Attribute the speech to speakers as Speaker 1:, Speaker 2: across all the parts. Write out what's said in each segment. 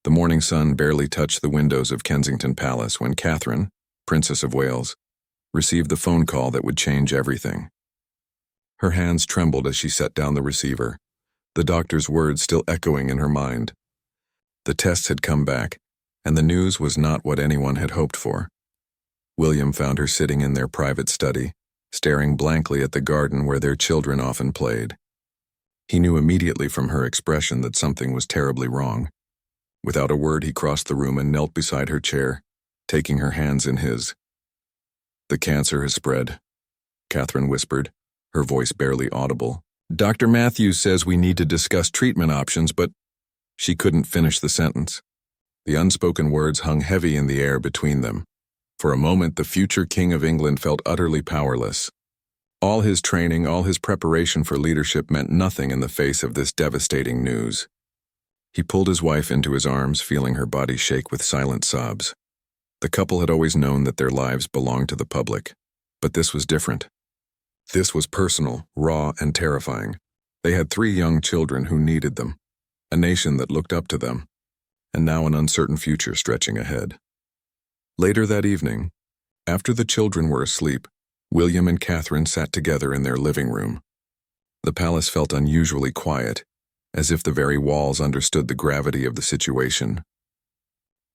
Speaker 1: The morning sun barely touched the windows of Kensington Palace when Catherine, Princess of Wales, received the phone call that would change everything. Her hands trembled as she set down the receiver, the doctor's words still echoing in her mind. The tests had come back, and the news was not what anyone had hoped for. William found her sitting in their private study, staring blankly at the garden where their children often played. He knew immediately from her expression that something was terribly wrong. Without a word, he crossed the room and knelt beside her chair, taking her hands in his. "The cancer has spread," Catherine whispered, her voice barely audible. "Dr. Matthews says we need to discuss treatment options, but—" She couldn't finish the sentence. The unspoken words hung heavy in the air between them. For a moment, the future King of England felt utterly powerless. All his training, all his preparation for leadership meant nothing in the face of this devastating news. He pulled his wife into his arms, feeling her body shake with silent sobs. The couple had always known that their lives belonged to the public, but this was different. This was personal, raw, and terrifying. They had 3 young children who needed them, a nation that looked up to them, and now an uncertain future stretching ahead. Later that evening, after the children were asleep, William and Catherine sat together in their living room. The palace felt unusually quiet, as if the very walls understood the gravity of the situation.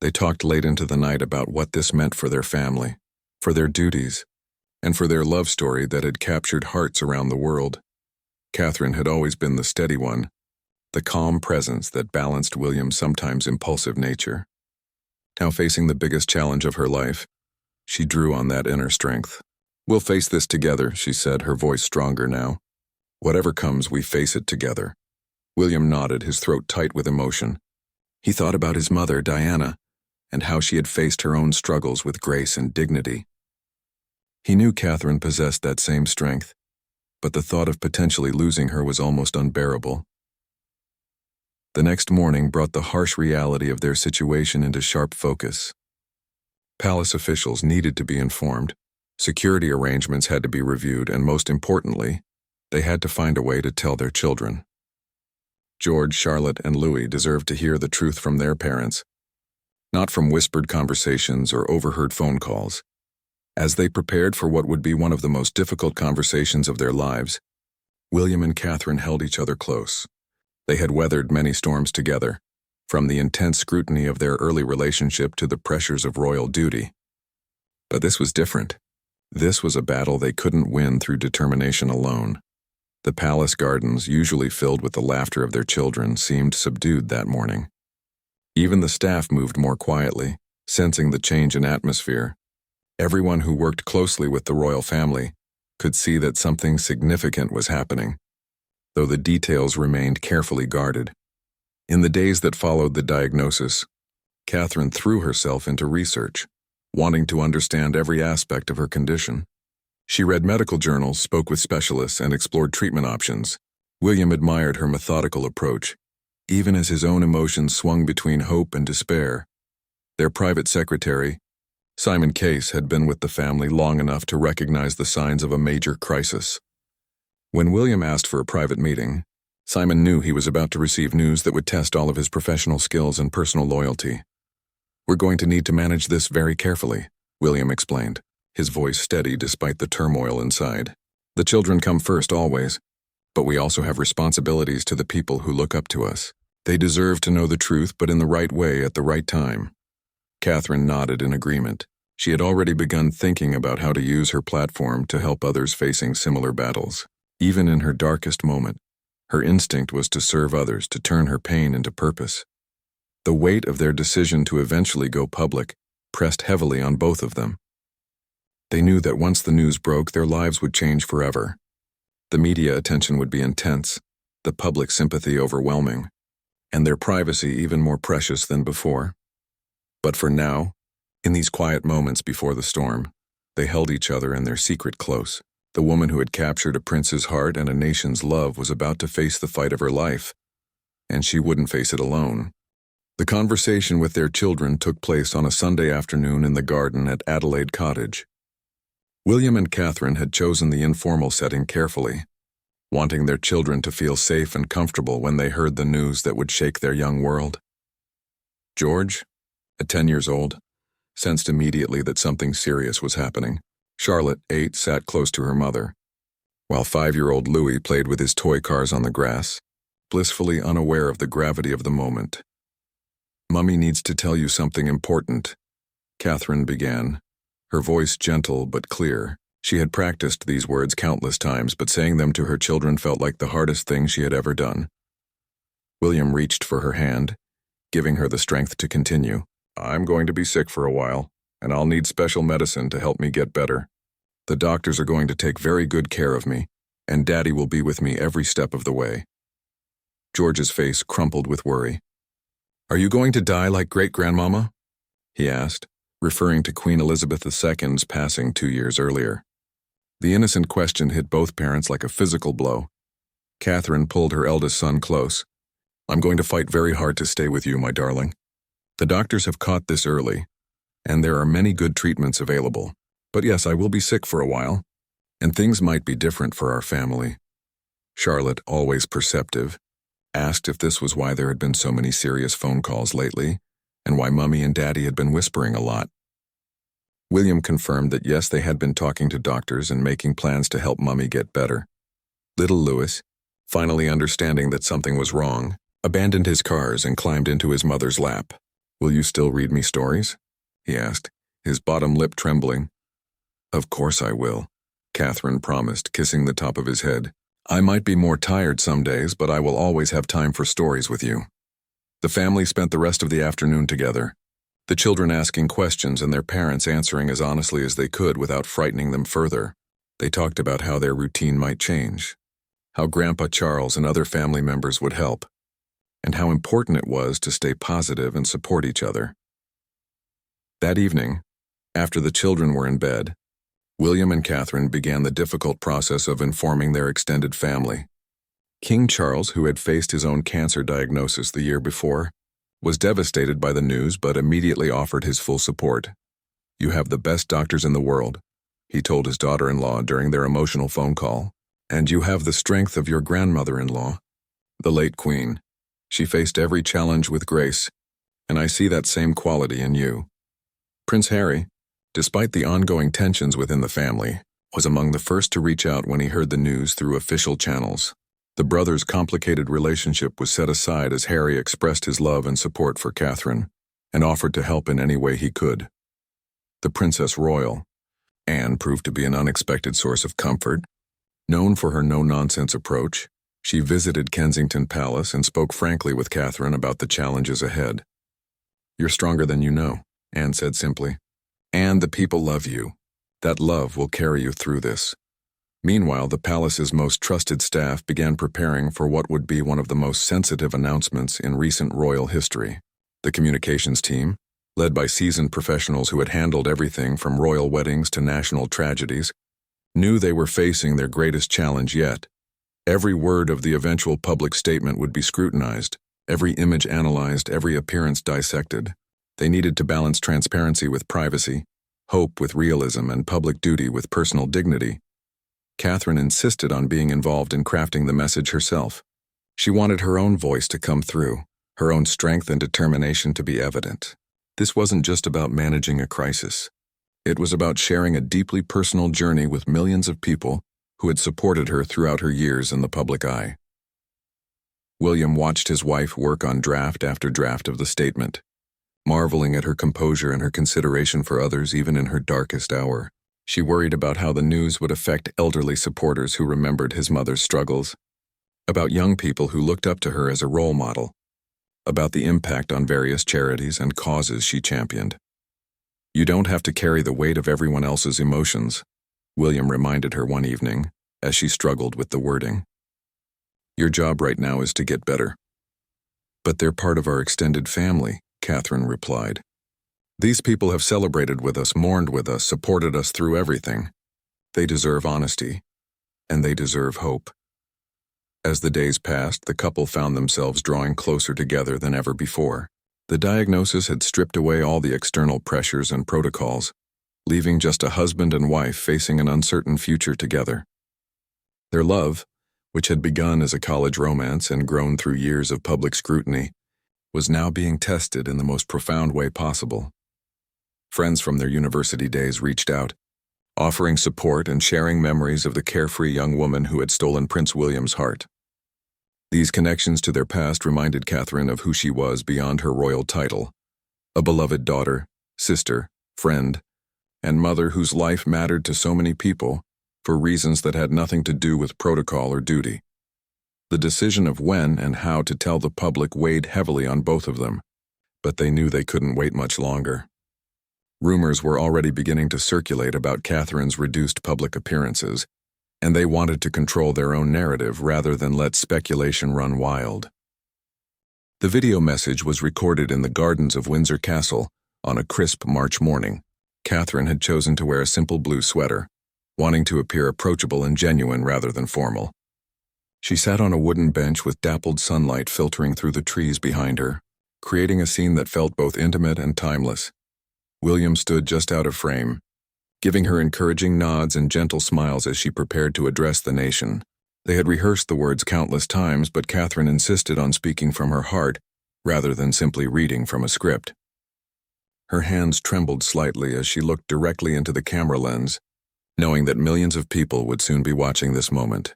Speaker 1: They talked late into the night about what this meant for their family, for their duties, and for their love story that had captured hearts around the world. Catherine had always been the steady one, the calm presence that balanced William's sometimes impulsive nature. Now facing the biggest challenge of her life, she drew on that inner strength. "We'll face this together," she said, her voice stronger now. "Whatever comes, we face it together." William nodded, his throat tight with emotion. He thought about his mother, Diana, and how she had faced her own struggles with grace and dignity. He knew Catherine possessed that same strength, but the thought of potentially losing her was almost unbearable. The next morning brought the harsh reality of their situation into sharp focus. Palace officials needed to be informed, security arrangements had to be reviewed, and most importantly, they had to find a way to tell their children. George, Charlotte, and Louis deserved to hear the truth from their parents, not from whispered conversations or overheard phone calls. As they prepared for what would be one of the most difficult conversations of their lives, William and Catherine held each other close. They had weathered many storms together, from the intense scrutiny of their early relationship to the pressures of royal duty. But this was different. This was a battle they couldn't win through determination alone. The palace gardens, usually filled with the laughter of their children, seemed subdued that morning. Even the staff moved more quietly, sensing the change in atmosphere. Everyone who worked closely with the royal family could see that something significant was happening, though the details remained carefully guarded. In the days that followed the diagnosis, Catherine threw herself into research, wanting to understand every aspect of her condition. She read medical journals, spoke with specialists, and explored treatment options. William admired her methodical approach, even as his own emotions swung between hope and despair. Their private secretary, Simon Case, had been with the family long enough to recognize the signs of a major crisis. When William asked for a private meeting, Simon knew he was about to receive news that would test all of his professional skills and personal loyalty. "We're going to need to manage this very carefully," William explained, his voice steady despite the turmoil inside. "The children come first always, but we also have responsibilities to the people who look up to us. They deserve to know the truth, but in the right way at the right time." Catherine nodded in agreement. She had already begun thinking about how to use her platform to help others facing similar battles. Even in her darkest moment, her instinct was to serve others, to turn her pain into purpose. The weight of their decision to eventually go public pressed heavily on both of them. They knew that once the news broke, their lives would change forever. The media attention would be intense, the public sympathy overwhelming, and their privacy even more precious than before. But for now, in these quiet moments before the storm, they held each other and their secret close. The woman who had captured a prince's heart and a nation's love was about to face the fight of her life, and she wouldn't face it alone. The conversation with their children took place on a Sunday afternoon in the garden at Adelaide Cottage. William and Catherine had chosen the informal setting carefully, wanting their children to feel safe and comfortable when they heard the news that would shake their young world. George, at 10 years old, sensed immediately that something serious was happening. Charlotte, 8, sat close to her mother, while 5-year-old Louis played with his toy cars on the grass, blissfully unaware of the gravity of the moment. "Mummy needs to tell you something important," Catherine began, her voice gentle but clear. She had practiced these words countless times, but saying them to her children felt like the hardest thing she had ever done. William reached for her hand, giving her the strength to continue. "I'm going to be sick for a while, and I'll need special medicine to help me get better. The doctors are going to take very good care of me, and Daddy will be with me every step of the way." George's face crumpled with worry. "Are you going to die like great-grandmama?" he asked, referring to Queen Elizabeth II's passing 2 years earlier. The innocent question hit both parents like a physical blow. Catherine pulled her eldest son close. "I'm going to fight very hard to stay with you, my darling. The doctors have caught this early, and there are many good treatments available. But yes, I will be sick for a while, and things might be different for our family." Charlotte, always perceptive, asked if this was why there had been so many serious phone calls lately, and why Mummy and Daddy had been whispering a lot. William confirmed that yes, they had been talking to doctors and making plans to help Mummy get better. Little Louis, finally understanding that something was wrong, abandoned his cars and climbed into his mother's lap. "Will you still read me stories?" he asked, his bottom lip trembling. "Of course I will," Catherine promised, kissing the top of his head. "I might be more tired some days, but I will always have time for stories with you." The family spent the rest of the afternoon together, the children asking questions and their parents answering as honestly as they could without frightening them further. They talked about how their routine might change, how Grandpa Charles and other family members would help, and how important it was to stay positive and support each other. That evening, after the children were in bed, William and Catherine began the difficult process of informing their extended family. King Charles, who had faced his own cancer diagnosis the year before, was devastated by the news but immediately offered his full support. "You have the best doctors in the world," he told his daughter-in-law during their emotional phone call, "and you have the strength of your grandmother-in-law, the late Queen. She faced every challenge with grace, and I see that same quality in you." Prince Harry, despite the ongoing tensions within the family, was among the first to reach out when he heard the news through official channels. The brothers' complicated relationship was set aside as Harry expressed his love and support for Catherine, and offered to help in any way he could. The Princess Royal, Anne, proved to be an unexpected source of comfort. Known for her no-nonsense approach, she visited Kensington Palace and spoke frankly with Catherine about the challenges ahead. "You're stronger than you know," Anne said simply. "And the people love you. That love will carry you through this." Meanwhile, the palace's most trusted staff began preparing for what would be one of the most sensitive announcements in recent royal history. The communications team, led by seasoned professionals who had handled everything from royal weddings to national tragedies, knew they were facing their greatest challenge yet. Every word of the eventual public statement would be scrutinized, every image analyzed, every appearance dissected. They needed to balance transparency with privacy, hope with realism, and public duty with personal dignity. Catherine insisted on being involved in crafting the message herself. She wanted her own voice to come through, her own strength and determination to be evident. This wasn't just about managing a crisis. It was about sharing a deeply personal journey with millions of people who had supported her throughout her years in the public eye. William watched his wife work on draft after draft of the statement, marveling at her composure and her consideration for others even in her darkest hour. She worried about how the news would affect elderly supporters who remembered his mother's struggles, about young people who looked up to her as a role model, about the impact on various charities and causes she championed. "You don't have to carry the weight of everyone else's emotions," William reminded her one evening as she struggled with the wording. "Your job right now is to get better." "But they're part of our extended family," Catherine replied. "These people have celebrated with us, mourned with us, supported us through everything. They deserve honesty, and they deserve hope." As the days passed, the couple found themselves drawing closer together than ever before. The diagnosis had stripped away all the external pressures and protocols, leaving just a husband and wife facing an uncertain future together. Their love, which had begun as a college romance and grown through years of public scrutiny, was now being tested in the most profound way possible. Friends from their university days reached out, offering support and sharing memories of the carefree young woman who had stolen Prince William's heart. These connections to their past reminded Catherine of who she was beyond her royal title, a beloved daughter, sister, friend, and mother whose life mattered to so many people for reasons that had nothing to do with protocol or duty. The decision of when and how to tell the public weighed heavily on both of them, but they knew they couldn't wait much longer. Rumors were already beginning to circulate about Catherine's reduced public appearances, and they wanted to control their own narrative rather than let speculation run wild. The video message was recorded in the gardens of Windsor Castle on a crisp March morning. Catherine had chosen to wear a simple blue sweater, wanting to appear approachable and genuine rather than formal. She sat on a wooden bench with dappled sunlight filtering through the trees behind her, creating a scene that felt both intimate and timeless. William stood just out of frame, giving her encouraging nods and gentle smiles as she prepared to address the nation. They had rehearsed the words countless times, but Catherine insisted on speaking from her heart rather than simply reading from a script. Her hands trembled slightly as she looked directly into the camera lens, knowing that millions of people would soon be watching this moment.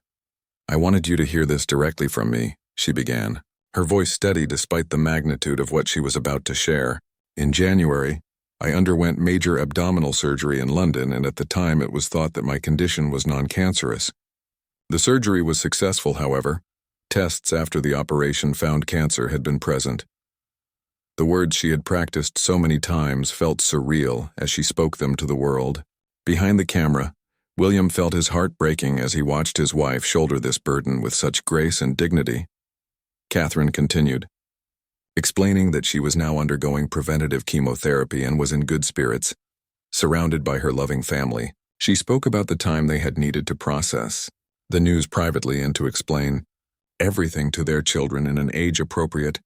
Speaker 1: "I wanted you to hear this directly from me," she began, her voice steady despite the magnitude of what she was about to share. "In January, I underwent major abdominal surgery in London, and at the time it was thought that my condition was non-cancerous. The surgery was successful, however. Tests after the operation found cancer had been present." The words she had practiced so many times felt surreal as she spoke them to the world. Behind the camera, William felt his heart breaking as he watched his wife shoulder this burden with such grace and dignity. Catherine continued, explaining that she was now undergoing preventative chemotherapy and was in good spirits, surrounded by her loving family. She spoke about the time they had needed to process the news privately and to explain everything to their children in an age-appropriate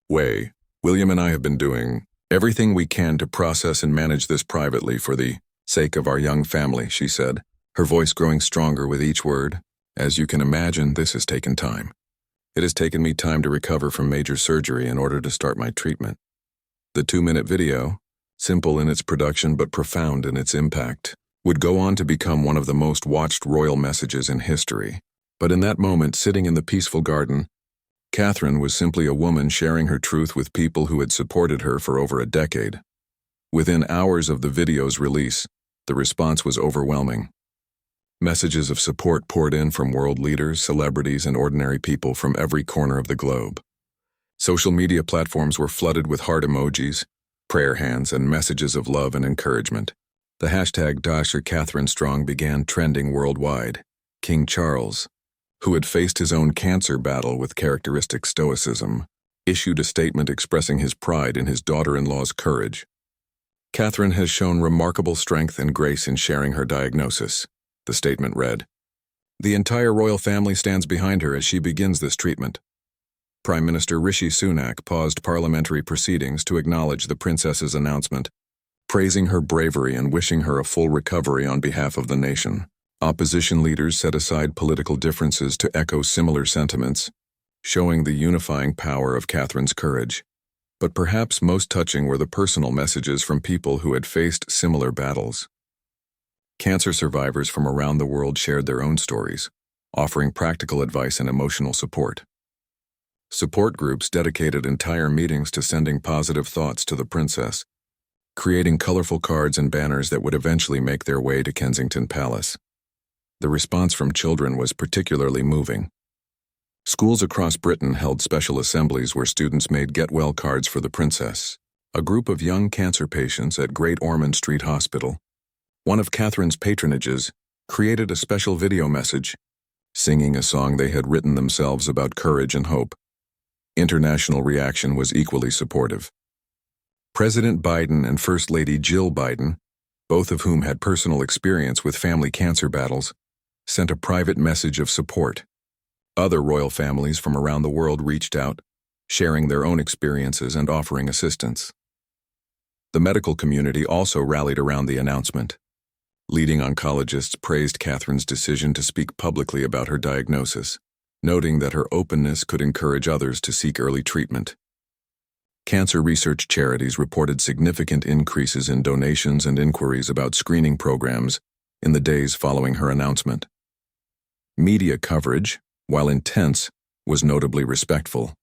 Speaker 1: way. "William and I have been doing everything we can to process and manage this privately for the sake of our young family," she said, her voice growing stronger with each word. "As you can imagine, this has taken time. It has taken me time to recover from major surgery in order to start my treatment." The 2-minute video, simple in its production but profound in its impact, would go on to become one of the most watched royal messages in history. But in that moment, sitting in the peaceful garden, Catherine was simply a woman sharing her truth with people who had supported her for over a decade. Within hours of the video's release, the response was overwhelming. Messages of support poured in from world leaders, celebrities, and ordinary people from every corner of the globe. Social media platforms were flooded with heart emojis, prayer hands, and messages of love and encouragement. The hashtag #CatherineStrong began trending worldwide. King Charles, who had faced his own cancer battle with characteristic stoicism, issued a statement expressing his pride in his daughter-in-law's courage. "Catherine has shown remarkable strength and grace in sharing her diagnosis," the statement read. "The entire royal family stands behind her as she begins this treatment." Prime Minister Rishi Sunak paused parliamentary proceedings to acknowledge the princess's announcement, praising her bravery and wishing her a full recovery on behalf of the nation. Opposition leaders set aside political differences to echo similar sentiments, showing the unifying power of Catherine's courage. But perhaps most touching were the personal messages from people who had faced similar battles. Cancer survivors from around the world shared their own stories, offering practical advice and emotional support. Support groups dedicated entire meetings to sending positive thoughts to the princess, creating colorful cards and banners that would eventually make their way to Kensington Palace. The response from children was particularly moving. Schools across Britain held special assemblies where students made get-well cards for the princess. A group of young cancer patients at Great Ormond Street Hospital, one of Catherine's patronages, created a special video message, singing a song they had written themselves about courage and hope. International reaction was equally supportive. President Biden and First Lady Jill Biden, both of whom had personal experience with family cancer battles, sent a private message of support. Other royal families from around the world reached out, sharing their own experiences and offering assistance. The medical community also rallied around the announcement. Leading oncologists praised Catherine's decision to speak publicly about her diagnosis, noting that her openness could encourage others to seek early treatment. Cancer research charities reported significant increases in donations and inquiries about screening programs in the days following her announcement. Media coverage, while intense, was notably respectful.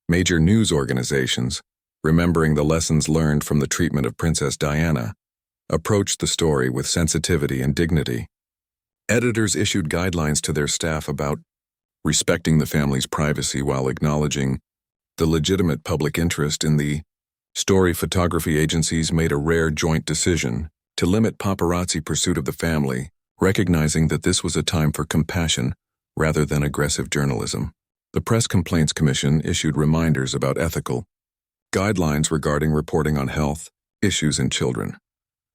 Speaker 1: Major news organizations, remembering the lessons learned from the treatment of Princess Diana, approached the story with sensitivity and dignity. Editors issued guidelines to their staff about respecting the family's privacy while acknowledging the legitimate public interest in the story. Photography agencies made a rare joint decision to limit paparazzi pursuit of the family, recognizing that this was a time for compassion rather than aggressive journalism. The Press Complaints Commission issued reminders about ethical guidelines regarding reporting on health issues in children.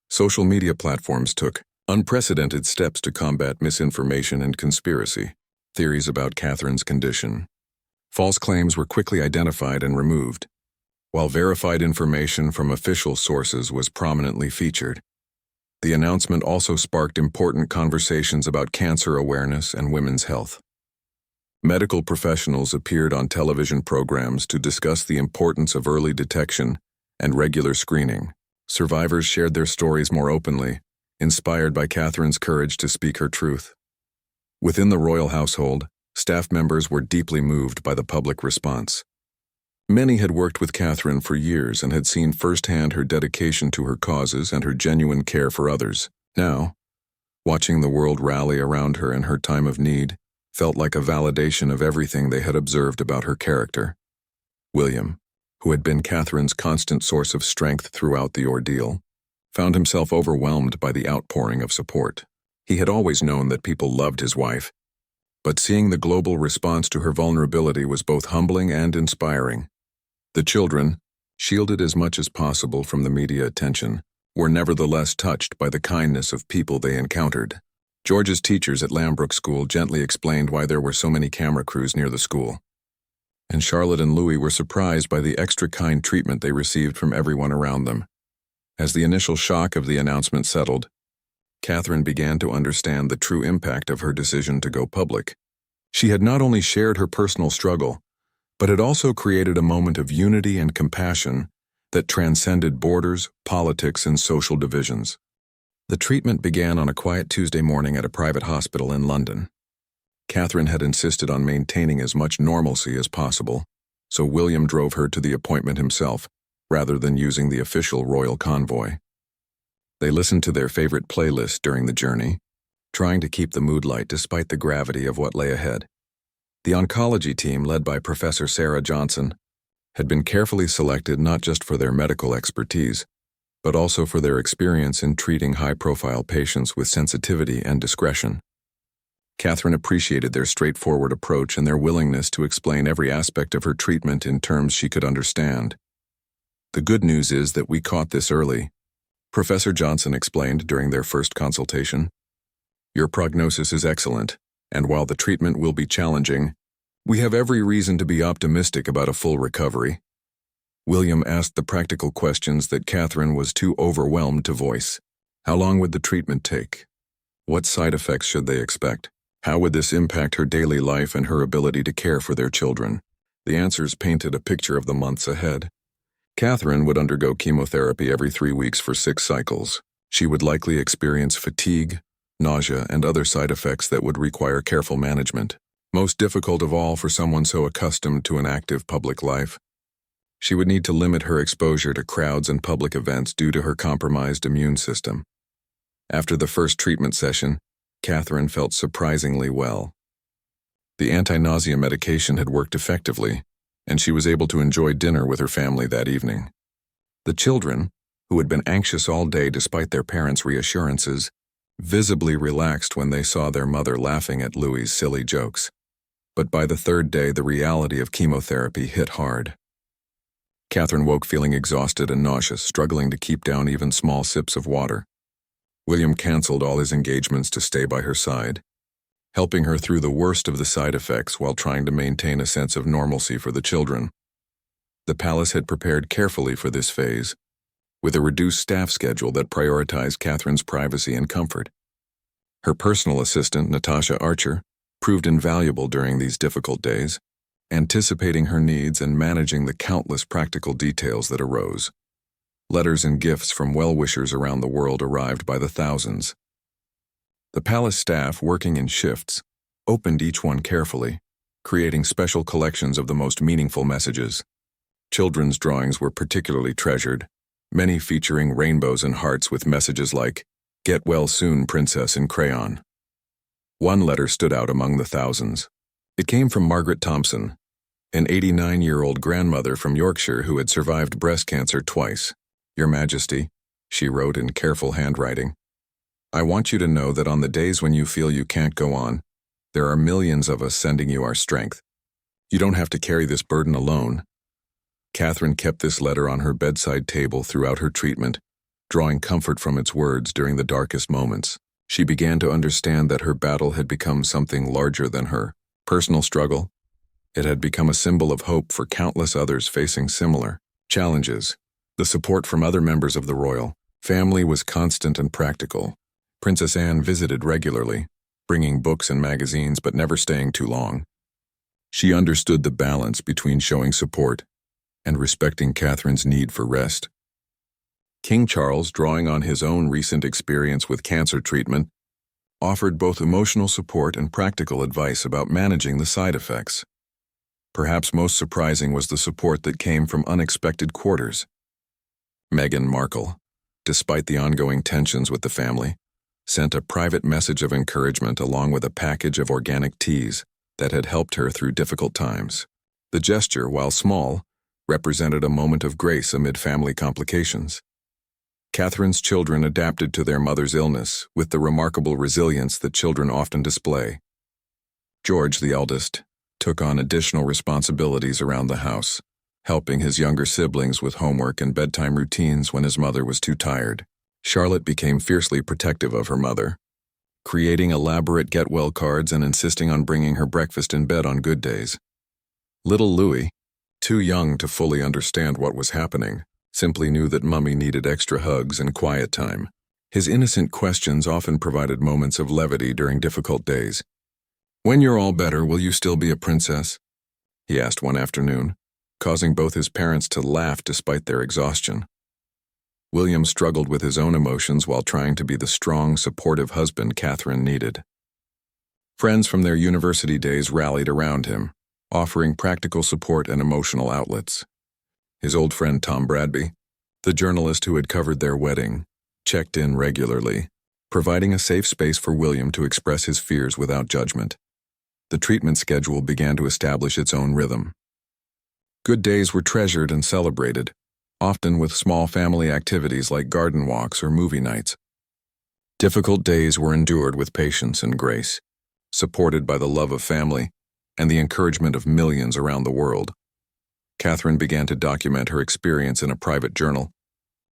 Speaker 1: Social media platforms took unprecedented steps to combat misinformation and conspiracy theories about Catherine's condition. False claims were quickly identified and removed, while verified information from official sources was prominently featured. The announcement also sparked important conversations about cancer awareness and women's health. Medical professionals appeared on television programs to discuss the importance of early detection and regular screening. Survivors shared their stories more openly, inspired by Catherine's courage to speak her truth. Within the royal household, staff members were deeply moved by the public response. Many had worked with Catherine for years and had seen firsthand her dedication to her causes and her genuine care for others. Now, watching the world rally around her in her time of need felt like a validation of everything they had observed about her character. William, who had been Catherine's constant source of strength throughout the ordeal, found himself overwhelmed by the outpouring of support. He had always known that people loved his wife, but seeing the global response to her vulnerability was both humbling and inspiring. The children, shielded as much as possible from the media attention, were nevertheless touched by the kindness of people they encountered. George's teachers at Lambrook School gently explained why there were so many camera crews near the school, and Charlotte and Louis were surprised by the extra kind treatment they received from everyone around them. As the initial shock of the announcement settled, Catherine began to understand the true impact of her decision to go public. She had not only shared her personal struggle, but had also created a moment of unity and compassion that transcended borders, politics, and social divisions. The treatment began on a quiet Tuesday morning at a private hospital in London. Catherine had insisted on maintaining as much normalcy as possible, so William drove her to the appointment himself, rather than using the official royal convoy. They listened to their favorite playlist during the journey, trying to keep the mood light despite the gravity of what lay ahead. The oncology team, led by Professor Sarah Johnson, had been carefully selected not just for their medical expertise, but also for their experience in treating high-profile patients with sensitivity and discretion. Catherine appreciated their straightforward approach and their willingness to explain every aspect of her treatment in terms she could understand. "The good news is that we caught this early," Professor Johnson explained during their first consultation. "Your prognosis is excellent, and while the treatment will be challenging, we have every reason to be optimistic about a full recovery." William asked the practical questions that Catherine was too overwhelmed to voice. How long would the treatment take? What side effects should they expect? How would this impact her daily life and her ability to care for their children? The answers painted a picture of the months ahead. Catherine would undergo chemotherapy every 3 weeks for 6 cycles. She would likely experience fatigue, nausea, and other side effects that would require careful management. Most difficult of all for someone so accustomed to an active public life, she would need to limit her exposure to crowds and public events due to her compromised immune system. After the first treatment session, Catherine felt surprisingly well. The anti-nausea medication had worked effectively, and she was able to enjoy dinner with her family that evening. The children, who had been anxious all day despite their parents' reassurances, visibly relaxed when they saw their mother laughing at Louis's silly jokes. But by the 3rd day, the reality of chemotherapy hit hard. Catherine woke feeling exhausted and nauseous, struggling to keep down even small sips of water. William canceled all his engagements to stay by her side, helping her through the worst of the side effects while trying to maintain a sense of normalcy for the children. The palace had prepared carefully for this phase, with a reduced staff schedule that prioritized Catherine's privacy and comfort. Her personal assistant, Natasha Archer, proved invaluable during these difficult days, anticipating her needs and managing the countless practical details that arose. Letters and gifts from well-wishers around the world arrived by the thousands. The palace staff, working in shifts, opened each one carefully, creating special collections of the most meaningful messages. Children's drawings were particularly treasured, many featuring rainbows and hearts with messages like, "Get well soon, princess," in crayon. One letter stood out among the thousands. It came from Margaret Thompson, an 89-year-old grandmother from Yorkshire who had survived breast cancer twice. "Your Majesty," she wrote in careful handwriting, "I want you to know that on the days when you feel you can't go on, there are millions of us sending you our strength. You don't have to carry this burden alone." Catherine kept this letter on her bedside table throughout her treatment, drawing comfort from its words during the darkest moments. She began to understand that her battle had become something larger than her personal struggle. It had become a symbol of hope for countless others facing similar challenges. The support from other members of the royal family was constant and practical. Princess Anne visited regularly, bringing books and magazines but never staying too long. She understood the balance between showing support and respecting Catherine's need for rest. King Charles, drawing on his own recent experience with cancer treatment, offered both emotional support and practical advice about managing the side effects. Perhaps most surprising was the support that came from unexpected quarters. Meghan Markle, despite the ongoing tensions with the family, sent a private message of encouragement along with a package of organic teas that had helped her through difficult times. The gesture, while small, represented a moment of grace amid family complications. Catherine's children adapted to their mother's illness with the remarkable resilience that children often display. George, the eldest, took on additional responsibilities around the house, helping his younger siblings with homework and bedtime routines when his mother was too tired. Charlotte became fiercely protective of her mother, creating elaborate get-well cards and insisting on bringing her breakfast in bed on good days. Little Louis, too young to fully understand what was happening, simply knew that Mummy needed extra hugs and quiet time. His innocent questions often provided moments of levity during difficult days. "When you're all better, will you still be a princess?" he asked one afternoon, causing both his parents to laugh despite their exhaustion. William struggled with his own emotions while trying to be the strong, supportive husband Catherine needed. Friends from their university days rallied around him, offering practical support and emotional outlets. His old friend Tom Bradby, the journalist who had covered their wedding, checked in regularly, providing a safe space for William to express his fears without judgment. The treatment schedule began to establish its own rhythm. Good days were treasured and celebrated, often with small family activities like garden walks or movie nights. Difficult days were endured with patience and grace, supported by the love of family and the encouragement of millions around the world. Catherine began to document her experience in a private journal,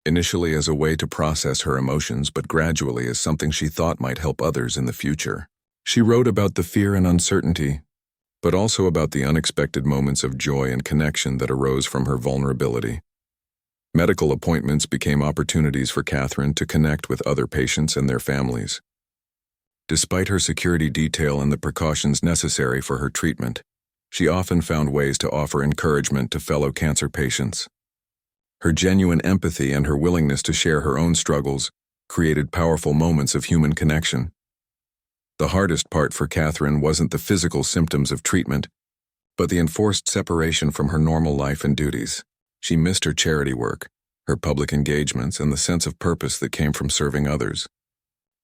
Speaker 1: initially as a way to process her emotions, but gradually as something she thought might help others in the future. She wrote about the fear and uncertainty, but also about the unexpected moments of joy and connection that arose from her vulnerability. Medical appointments became opportunities for Catherine to connect with other patients and their families. Despite her security detail and the precautions necessary for her treatment, she often found ways to offer encouragement to fellow cancer patients. Her genuine empathy and her willingness to share her own struggles created powerful moments of human connection. The hardest part for Catherine wasn't the physical symptoms of treatment, but the enforced separation from her normal life and duties. She missed her charity work, her public engagements, and the sense of purpose that came from serving others.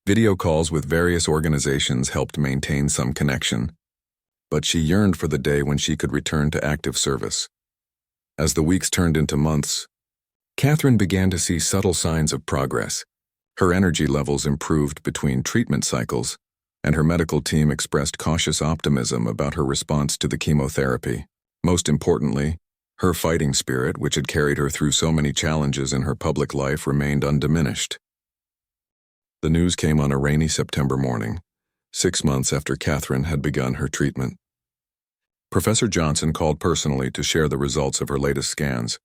Speaker 1: Video calls with various organizations helped maintain some connection, but she yearned for the day when she could return to active service. As the weeks turned into months, Catherine began to see subtle signs of progress. Her energy levels improved between treatment cycles, and her medical team expressed cautious optimism about her response to the chemotherapy. Most importantly, her fighting spirit, which had carried her through so many challenges in her public life, remained undiminished. The news came on a rainy September morning, 6 months after Catherine had begun her treatment. Professor Johnson called personally to share the results of her latest scans,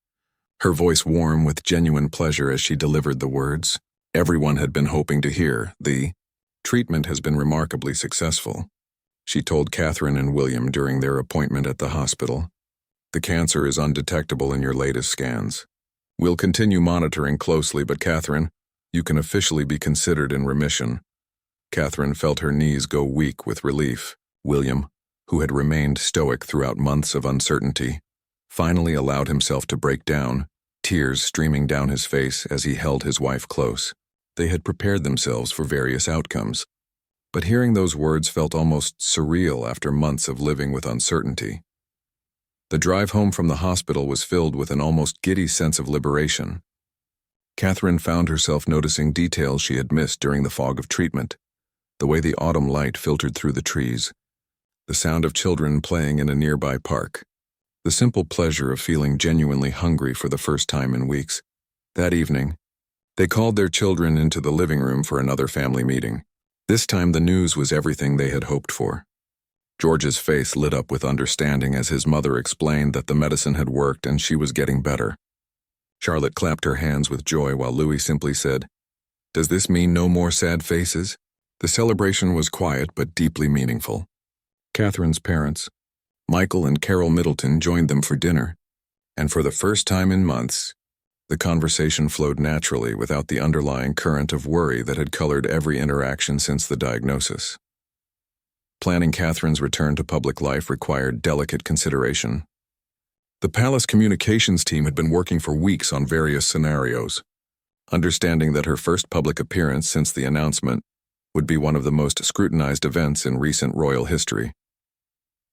Speaker 1: her voice warm with genuine pleasure as she delivered the words everyone had been hoping to hear: the treatment has been remarkably successful. she told Catherine and William during their appointment at the hospital. "The cancer is undetectable in your latest scans. We'll continue monitoring closely, but Catherine, you can officially be considered in remission." Catherine felt her knees go weak with relief. William, who had remained stoic throughout months of uncertainty, finally allowed himself to break down, tears streaming down his face as he held his wife close. They had prepared themselves for various outcomes, but hearing those words felt almost surreal after months of living with uncertainty. The drive home from the hospital was filled with an almost giddy sense of liberation. Catherine found herself noticing details she had missed during the fog of treatment, the way the autumn light filtered through the trees, the sound of children playing in a nearby park, the simple pleasure of feeling genuinely hungry for the first time in weeks. That evening, they called their children into the living room for another family meeting. This time the news was everything they had hoped for. George's face lit up with understanding as his mother explained that the medicine had worked and she was getting better. Charlotte clapped her hands with joy while Louis simply said, "Does this mean no more sad faces?" The celebration was quiet but deeply meaningful. Catherine's parents, Michael and Carol Middleton, joined them for dinner, and for the first time in months, the conversation flowed naturally without the underlying current of worry that had colored every interaction since the diagnosis. Planning Catherine's return to public life required delicate consideration. The Palace communications team had been working for weeks on various scenarios, understanding that her first public appearance since the announcement would be one of the most scrutinized events in recent royal history.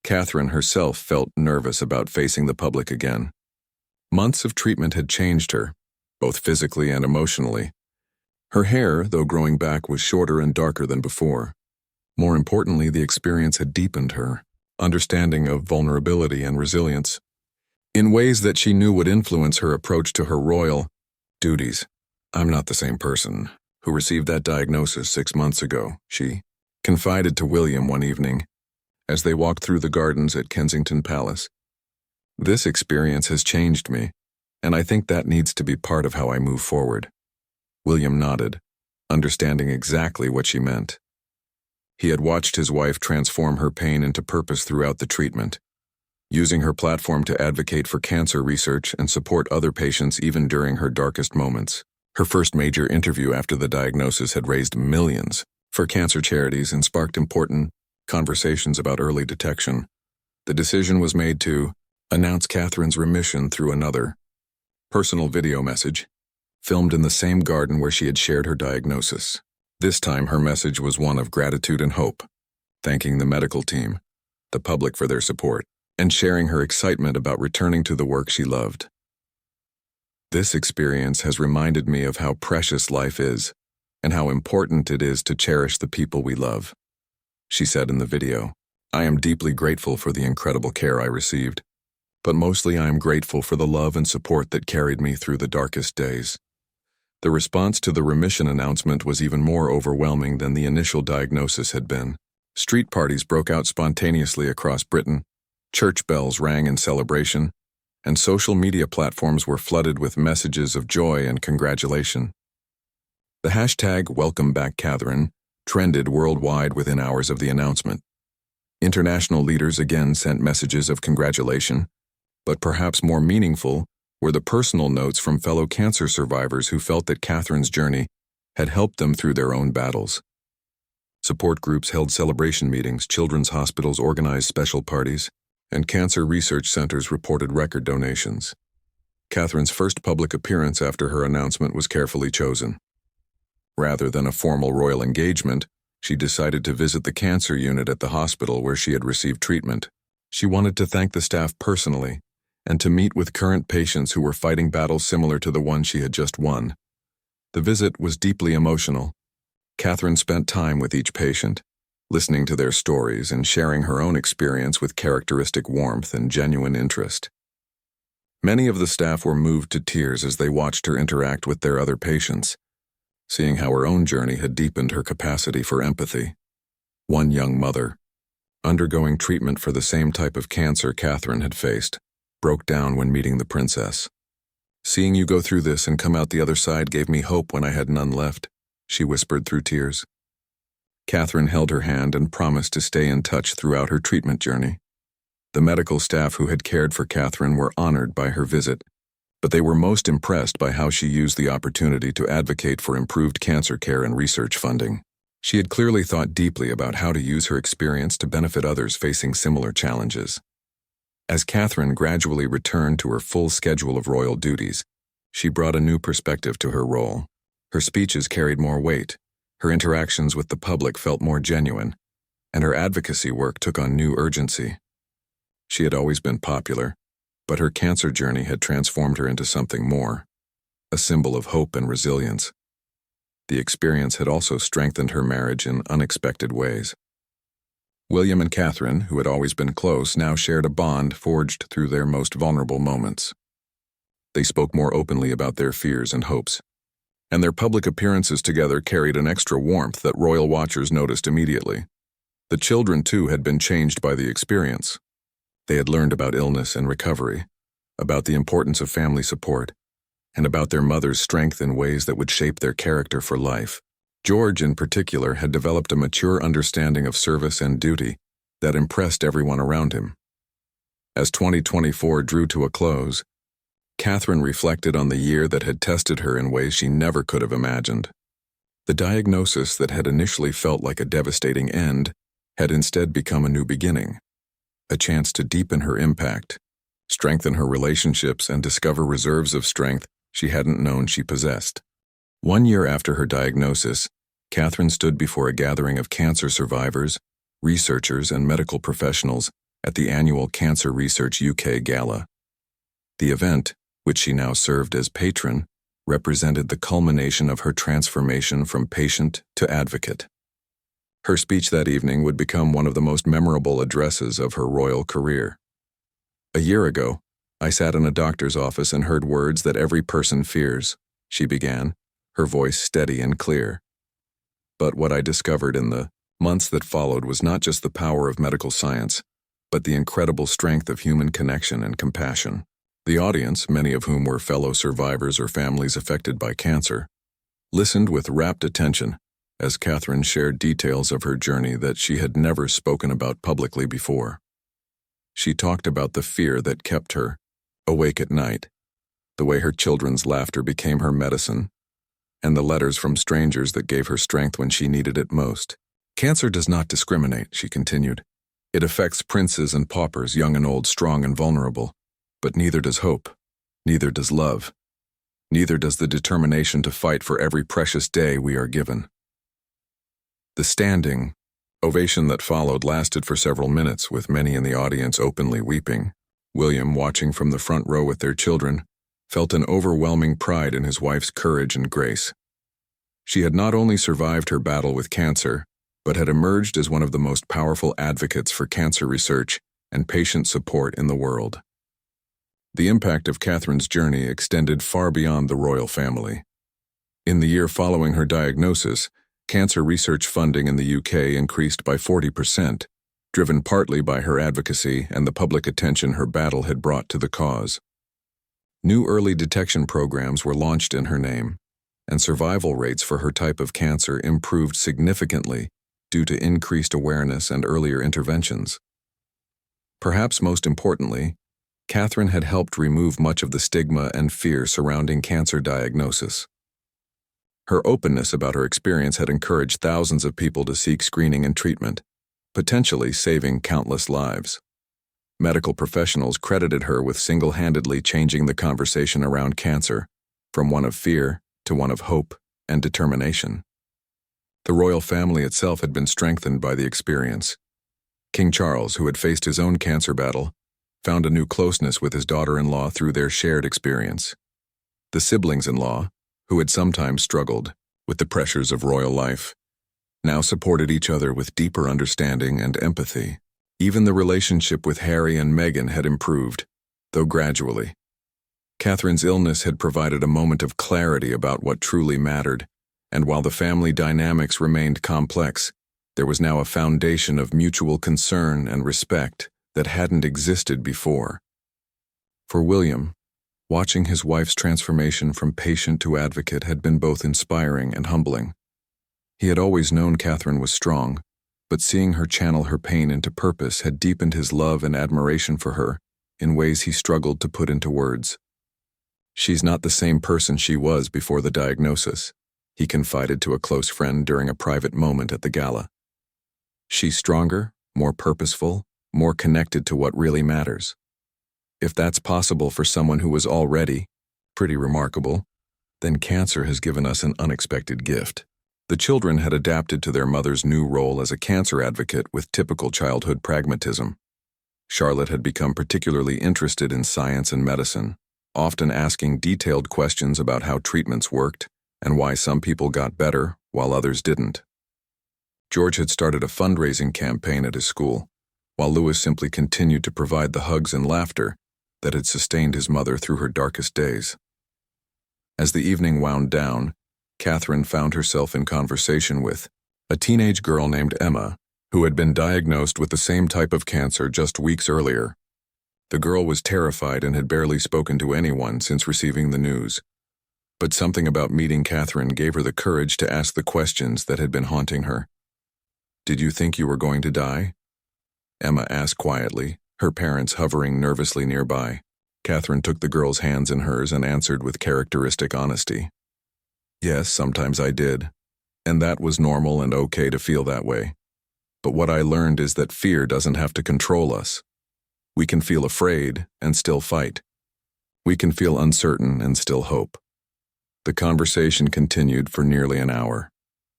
Speaker 1: Catherine herself felt nervous about facing the public again. Months of treatment had changed her, both physically and emotionally. Her hair, though growing back, was shorter and darker than before. More importantly, the experience had deepened her understanding of vulnerability and resilience in ways that she knew would influence her approach to her royal duties. "I'm not the same person who received that diagnosis 6 months ago," she confided to William one evening as they walked through the gardens at Kensington Palace. "This experience has changed me, and I think that needs to be part of how I move forward." William nodded, understanding exactly what she meant. He had watched his wife transform her pain into purpose throughout the treatment, using her platform to advocate for cancer research and support other patients even during her darkest moments. Her first major interview after the diagnosis had raised millions for cancer charities and sparked important conversations about early detection. The decision was made to announce Catherine's remission through another personal video message, filmed in the same garden where she had shared her diagnosis. This time her message was one of gratitude and hope, thanking the medical team, the public for their support, and sharing her excitement about returning to the work she loved. "This experience has reminded me of how precious life is and how important it is to cherish the people we love," she said in the video. "I am deeply grateful for the incredible care I received, but mostly I am grateful for the love and support that carried me through the darkest days." The response to the remission announcement was even more overwhelming than the initial diagnosis had been. Street parties broke out spontaneously across Britain, church bells rang in celebration, and social media platforms were flooded with messages of joy and congratulation. The hashtag Welcome Back Catherine trended worldwide within hours of the announcement. International leaders again sent messages of congratulation, but perhaps more meaningful were the personal notes from fellow cancer survivors who felt that Catherine's journey had helped them through their own battles. Support groups held celebration meetings, children's hospitals organized special parties, and cancer research centers reported record donations. Catherine's first public appearance after her announcement was carefully chosen. Rather than a formal royal engagement, she decided to visit the cancer unit at the hospital where she had received treatment. She wanted to thank the staff personally and to meet with current patients who were fighting battles similar to the one she had just won. The visit was deeply emotional. Catherine spent time with each patient, listening to their stories and sharing her own experience with characteristic warmth and genuine interest. Many of the staff were moved to tears as they watched her interact with their other patients, seeing how her own journey had deepened her capacity for empathy. One young mother, undergoing treatment for the same type of cancer Catherine had faced, broke down when meeting the princess. "Seeing you go through this and come out the other side gave me hope when I had none left," she whispered through tears. Catherine held her hand and promised to stay in touch throughout her treatment journey. The medical staff who had cared for Catherine were honored by her visit, but they were most impressed by how she used the opportunity to advocate for improved cancer care and research funding. She had clearly thought deeply about how to use her experience to benefit others facing similar challenges. As Catherine gradually returned to her full schedule of royal duties, she brought a new perspective to her role. Her speeches carried more weight, her interactions with the public felt more genuine, and her advocacy work took on new urgency. She had always been popular, but her cancer journey had transformed her into something more, a symbol of hope and resilience. The experience had also strengthened her marriage in unexpected ways. William and Catherine, who had always been close, now shared a bond forged through their most vulnerable moments. They spoke more openly about their fears and hopes, and their public appearances together carried an extra warmth that royal watchers noticed immediately. The children, too, had been changed by the experience. They had learned about illness and recovery, about the importance of family support, and about their mother's strength in ways that would shape their character for life. George, in particular, had developed a mature understanding of service and duty that impressed everyone around him. As 2024 drew to a close, Catherine reflected on the year that had tested her in ways she never could have imagined. The diagnosis that had initially felt like a devastating end had instead become a new beginning, a chance to deepen her impact, strengthen her relationships, and discover reserves of strength she hadn't known she possessed. 1 year after her diagnosis, Catherine stood before a gathering of cancer survivors, researchers, and medical professionals at the annual Cancer Research UK Gala. The event, which she now served as patron, represented the culmination of her transformation from patient to advocate. Her speech that evening would become one of the most memorable addresses of her royal career. "A year ago, I sat in a doctor's office and heard words that every person fears," she began, her voice steady and clear. "But what I discovered in the months that followed was not just the power of medical science, but the incredible strength of human connection and compassion." The audience, many of whom were fellow survivors or families affected by cancer, listened with rapt attention as Catherine shared details of her journey that she had never spoken about publicly before. She talked about the fear that kept her awake at night, the way her children's laughter became her medicine, and the letters from strangers that gave her strength when she needed it most. "Cancer does not discriminate," she continued. "It affects princes and paupers, young and old, strong and vulnerable. But neither does hope, neither does love, neither does the determination to fight for every precious day we are given." The standing ovation that followed lasted for several minutes, with many in the audience openly weeping. William, watching from the front row with their children, felt an overwhelming pride in his wife's courage and grace. She had not only survived her battle with cancer, but had emerged as one of the most powerful advocates for cancer research and patient support in the world. The impact of Catherine's journey extended far beyond the royal family. In the year following her diagnosis, cancer research funding in the UK increased by 40%, driven partly by her advocacy and the public attention her battle had brought to the cause. New early detection programs were launched in her name, and survival rates for her type of cancer improved significantly due to increased awareness and earlier interventions. Perhaps most importantly, Catherine had helped remove much of the stigma and fear surrounding cancer diagnosis. Her openness about her experience had encouraged thousands of people to seek screening and treatment, potentially saving countless lives. Medical professionals credited her with single-handedly changing the conversation around cancer, from one of fear to one of hope and determination. The royal family itself had been strengthened by the experience. King Charles, who had faced his own cancer battle, found a new closeness with his daughter-in-law through their shared experience. The siblings-in-law, who had sometimes struggled with the pressures of royal life, now supported each other with deeper understanding and empathy. Even the relationship with Harry and Meghan had improved, though gradually. Catherine's illness had provided a moment of clarity about what truly mattered, and while the family dynamics remained complex, there was now a foundation of mutual concern and respect that hadn't existed before. For William, watching his wife's transformation from patient to advocate had been both inspiring and humbling. He had always known Catherine was strong, but seeing her channel her pain into purpose had deepened his love and admiration for her in ways he struggled to put into words. "She's not the same person she was before the diagnosis," he confided to a close friend during a private moment at the gala. "She's stronger, more purposeful, more connected to what really matters. If that's possible for someone who was already pretty remarkable, then cancer has given us an unexpected gift." The children had adapted to their mother's new role as a cancer advocate with typical childhood pragmatism. Charlotte had become particularly interested in science and medicine, often asking detailed questions about how treatments worked and why some people got better while others didn't. George had started a fundraising campaign at his school, while Louis simply continued to provide the hugs and laughter that had sustained his mother through her darkest days. As the evening wound down, Catherine found herself in conversation with a teenage girl named Emma, who had been diagnosed with the same type of cancer just weeks earlier. The girl was terrified and had barely spoken to anyone since receiving the news. But something about meeting Catherine gave her the courage to ask the questions that had been haunting her. "Did you think you were going to die?" Emma asked quietly, her parents hovering nervously nearby. Catherine took the girl's hands in hers and answered with characteristic honesty. "Yes, sometimes I did, and that was normal and okay to feel that way. But what I learned is that fear doesn't have to control us. We can feel afraid and still fight. We can feel uncertain and still hope." The conversation continued for nearly an hour,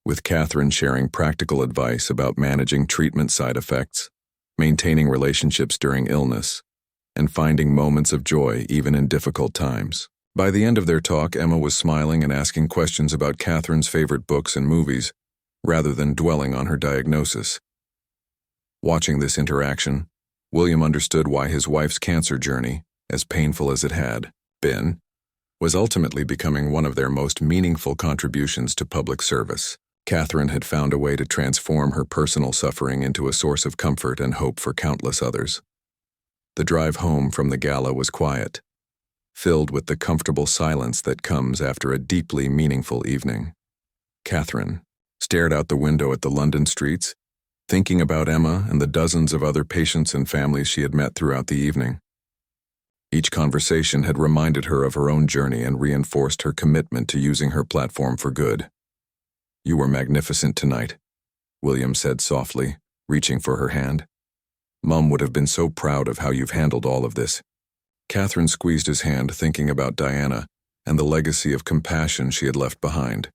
Speaker 1: with Catherine sharing practical advice about managing treatment side effects, maintaining relationships during illness, and finding moments of joy even in difficult times. By the end of their talk, Emma was smiling and asking questions about Catherine's favorite books and movies, rather than dwelling on her diagnosis. Watching this interaction, William understood why his wife's cancer journey, as painful as it had been, was ultimately becoming one of their most meaningful contributions to public service. Catherine had found a way to transform her personal suffering into a source of comfort and hope for countless others. The drive home from the gala was quiet, filled with the comfortable silence that comes after a deeply meaningful evening. Catherine stared out the window at the London streets, thinking about Emma and the dozens of other patients and families she had met throughout the evening. Each conversation had reminded her of her own journey and reinforced her commitment to using her platform for good. "You were magnificent tonight," William said softly, reaching for her hand. "Mum would have been so proud of how you've handled all of this." Catherine squeezed his hand, thinking about Diana and the legacy of compassion she had left behind.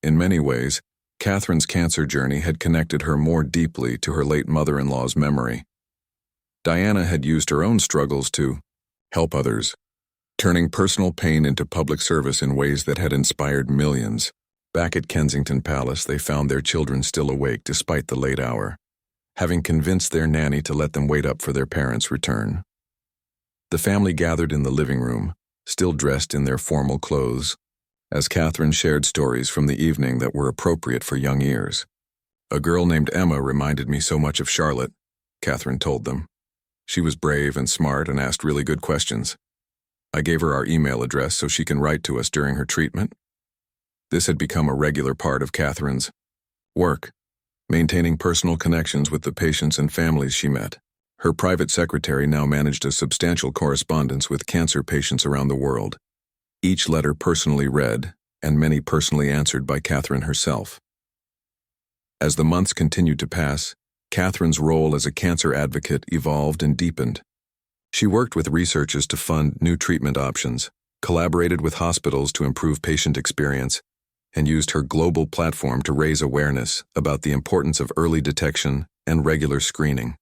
Speaker 1: In many ways, Catherine's cancer journey had connected her more deeply to her late mother-in-law's memory. Diana had used her own struggles to help others, turning personal pain into public service in ways that had inspired millions. Back at Kensington Palace, they found their children still awake despite the late hour, having convinced their nanny to let them wait up for their parents' return. The family gathered in the living room, still dressed in their formal clothes, as Catherine shared stories from the evening that were appropriate for young ears. "A girl named Emma reminded me so much of Charlotte," Catherine told them. "She was brave and smart and asked really good questions. I gave her our email address so she can write to us during her treatment." This had become a regular part of Catherine's work, maintaining personal connections with the patients and families she met. Her private secretary now managed a substantial correspondence with cancer patients around the world, each letter personally read, and many personally answered by Catherine herself. As the months continued to pass, Catherine's role as a cancer advocate evolved and deepened. She worked with researchers to fund new treatment options, collaborated with hospitals to improve patient experience, and used her global platform to raise awareness about the importance of early detection and regular screening.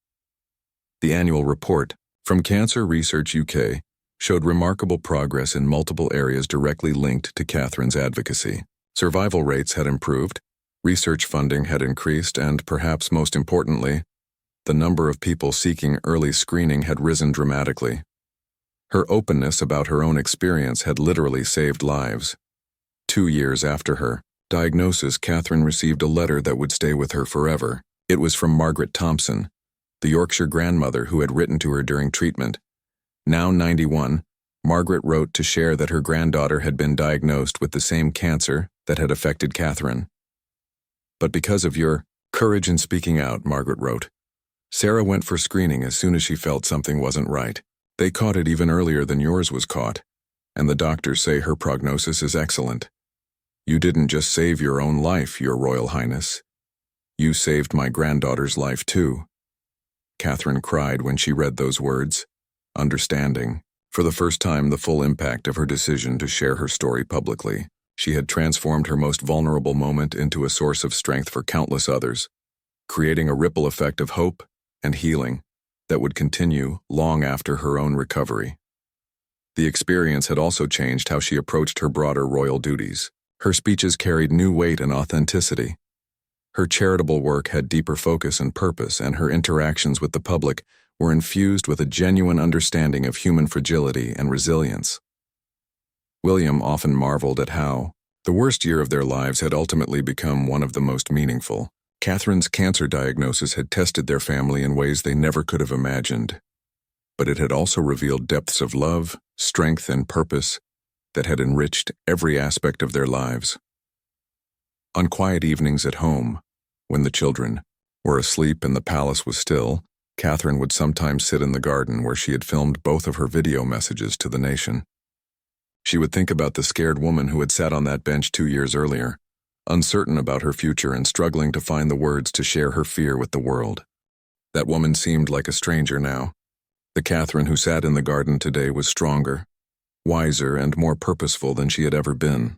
Speaker 1: The annual report from Cancer Research UK showed remarkable progress in multiple areas directly linked to Catherine's advocacy. Survival rates had improved, research funding had increased, and perhaps most importantly, the number of people seeking early screening had risen dramatically. Her openness about her own experience had literally saved lives. 2 years after her diagnosis, Catherine received a letter that would stay with her forever. It was from Margaret Thompson, the Yorkshire grandmother who had written to her during treatment. Now 91, Margaret wrote to share that her granddaughter had been diagnosed with the same cancer that had affected Catherine. But because of your courage in speaking out, Margaret wrote. Sarah went for screening as soon as she felt something wasn't right. They caught it even earlier than yours was caught, and the doctors say her prognosis is excellent. You didn't just save your own life, Your Royal Highness. You saved my granddaughter's life too. Catherine cried when she read those words, understanding, for the first time, the full impact of her decision to share her story publicly. She had transformed her most vulnerable moment into a source of strength for countless others, creating a ripple effect of hope and healing that would continue long after her own recovery. The experience had also changed how she approached her broader royal duties. Her speeches carried new weight and authenticity. Her charitable work had deeper focus and purpose, and her interactions with the public were infused with a genuine understanding of human fragility and resilience. William often marveled at how the worst year of their lives had ultimately become one of the most meaningful. Catherine's cancer diagnosis had tested their family in ways they never could have imagined, but it had also revealed depths of love, strength, and purpose that had enriched every aspect of their lives. On quiet evenings at home, when the children were asleep and the palace was still, Catherine would sometimes sit in the garden where she had filmed both of her video messages to the nation. She would think about the scared woman who had sat on that bench 2 years earlier, uncertain about her future and struggling to find the words to share her fear with the world. That woman seemed like a stranger now. The Catherine who sat in the garden today was stronger, wiser, and more purposeful than she had ever been.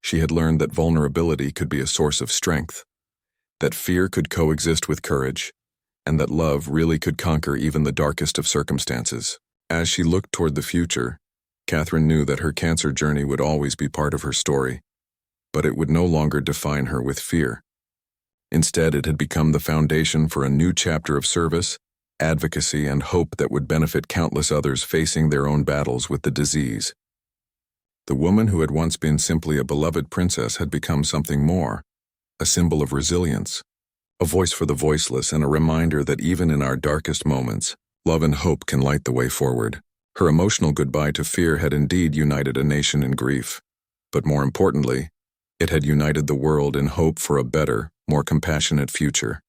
Speaker 1: She had learned that vulnerability could be a source of strength, that fear could coexist with courage, and that love really could conquer even the darkest of circumstances. As she looked toward the future, Catherine knew that her cancer journey would always be part of her story, but it would no longer define her with fear. Instead, it had become the foundation for a new chapter of service, advocacy, and hope that would benefit countless others facing their own battles with the disease. The woman who had once been simply a beloved princess had become something more, a symbol of resilience, a voice for the voiceless, and a reminder that even in our darkest moments, love and hope can light the way forward. Her emotional goodbye to fear had indeed united a nation in grief, but more importantly, it had united the world in hope for a better, more compassionate future.